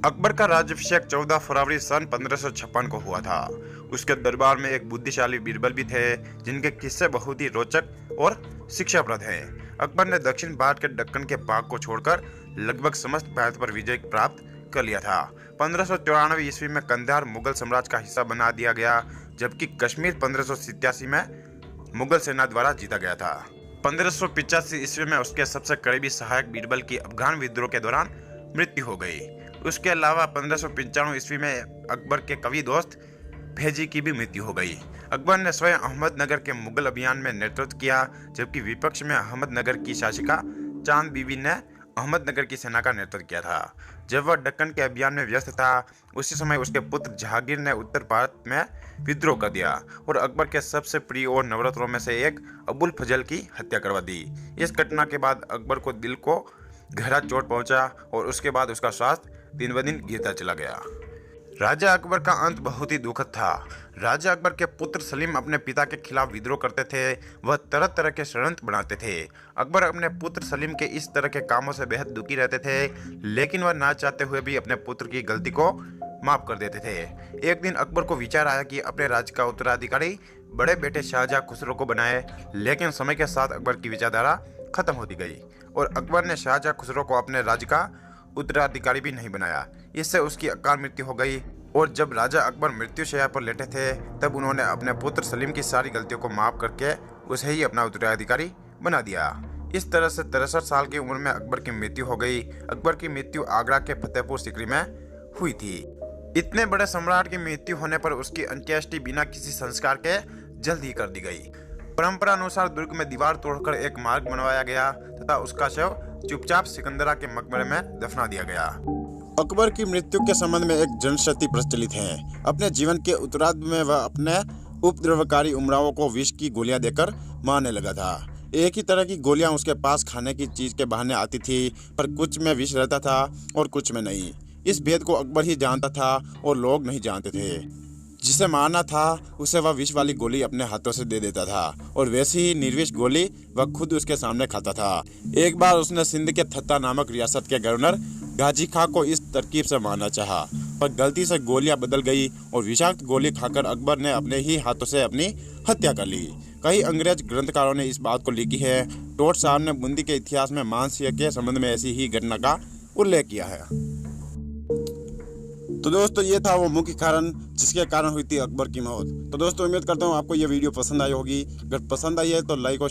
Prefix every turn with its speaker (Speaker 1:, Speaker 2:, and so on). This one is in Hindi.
Speaker 1: अकबर का राज्याभिषेक 14 फरवरी सन 1556 को हुआ था। उसके दरबार में एक बुद्धिशाली बीरबल भी थे, जिनके किस्से बहुत ही रोचक और शिक्षाप्रद हैं। अकबर ने दक्षिण भारत के दक्कन के भाग को छोड़कर लगभग समस्त भारत पर विजय प्राप्त कर लिया था। 1594 ईस्वी में कंधार मुगल साम्राज्य का हिस्सा बना दिया गया, जबकि कश्मीर 1587 में मुगल सेना द्वारा जीता गया था। 1585 ईस्वी में उसके सबसे करीबी सहायक बीरबल की अफगान विद्रोह के दौरान मृत्यु हो गई। उसके अलावा 1595 ईस्वी में अकबर के कवि दोस्त फैजी की भी मृत्यु हो गई। अकबर ने स्वयं अहमदनगर के मुगल अभियान में नेतृत्व किया, जबकि विपक्ष में अहमदनगर की शासिका चांद बीबी ने अहमदनगर की सेना का नेतृत्व किया था। जब वह दक्कन के अभियान में व्यस्त था, उसी समय उसके पुत्र जहांगीर ने उत्तर भारत में विद्रोह कर दिया और अकबर के सबसे प्रिय और नवरत्नों में से एक अबुल फजल की हत्या करवा दी। इस घटना के बाद अकबर को दिल को गहरा चोट पहुंचा और उसके बाद उसका स्वास्थ्य दिन ब दिन गिरता चला गया। राजा अकबर का अंत बहुत ही दुखद था। राजा अकबर के पुत्र सलीम अपने पिता के खिलाफ विद्रोह करते थे। वह तरह तरह के षड्यंत्र बनाते थे। अकबर अपने पुत्र सलीम के इस तरह के कामों से बेहद दुखी रहते थे, लेकिन वह ना चाहते हुए भी अपने पुत्र की गलती को माफ कर देते थे। एक दिन अकबर को विचार आया कि अपने राज्य का उत्तराधिकारी बड़े बेटे शाहजहां खुसरो को बनाए, लेकिन समय के साथ अकबर की विचारधारा खत्म होती गई और अकबर ने शाहजहां खुसरो को अपने राज्य का उत्तराधिकारी भी नहीं बनाया। इससे उसकी अकाल मृत्यु हो गई और जब राजा अकबर मृत्युशैया पर लेटे थे, तब उन्होंने अपने पुत्र सलीम की सारी गलतियों को माफ करके उसे ही अपना उत्तराधिकारी बना दिया। इस तरह से 63 साल की उम्र में अकबर की मृत्यु हो गई। अकबर की मृत्यु आगरा के फतेहपुर सीकरी में हुई थी। इतने बड़े सम्राट की मृत्यु होने पर उसकी अंत्येष्टि बिना किसी संस्कार के जल्द ही कर दी गई। परंपरा अनुसार दुर्ग में दीवार तोड़कर एक मार्ग बनवाया गया तथा उसका शव चुपचाप सिकंदरा के मकबरे में दफना दिया गया।
Speaker 2: अकबर की मृत्यु के संबंध में एक जनश्रुति प्रचलित है। अपने जीवन के उत्तरार्ध में वह अपने उपद्रवकारी उमरावों को विष की गोलियां देकर मारने लगा था। एक ही तरह की गोलियां उसके पास खाने की चीज के बहाने आती थी, पर कुछ में विष रहता था और कुछ में नहीं। इस भेद को अकबर ही जानता था और लोग नहीं जानते थे। जिसे मारना था उसे वह विष वाली गोली अपने हाथों से दे देता था और वैसी ही निर्विष गोली वह खुद उसके सामने खाता था। एक बार उसने सिंध के थत्ता नामक रियासत के गवर्नर गाजी खां को इस तरकीब से मारना चाहा, पर गलती से गोलियां बदल गई और विषाक्त गोली खाकर अकबर ने अपने ही हाथों से अपनी हत्या कर ली। कई अंग्रेज ग्रंथकारों ने इस बात को लिखी है। टोट साहब ने बूंदी के इतिहास में मांसपेशी के संबंध में ऐसी ही घटना का उल्लेख किया है। तो दोस्तों, ये था वो मुख्य कारण जिसके कारण हुई थी अकबर की मौत। तो दोस्तों, उम्मीद करता हूँ आपको ये वीडियो पसंद आई होगी। अगर पसंद आई है तो लाइक और शेयर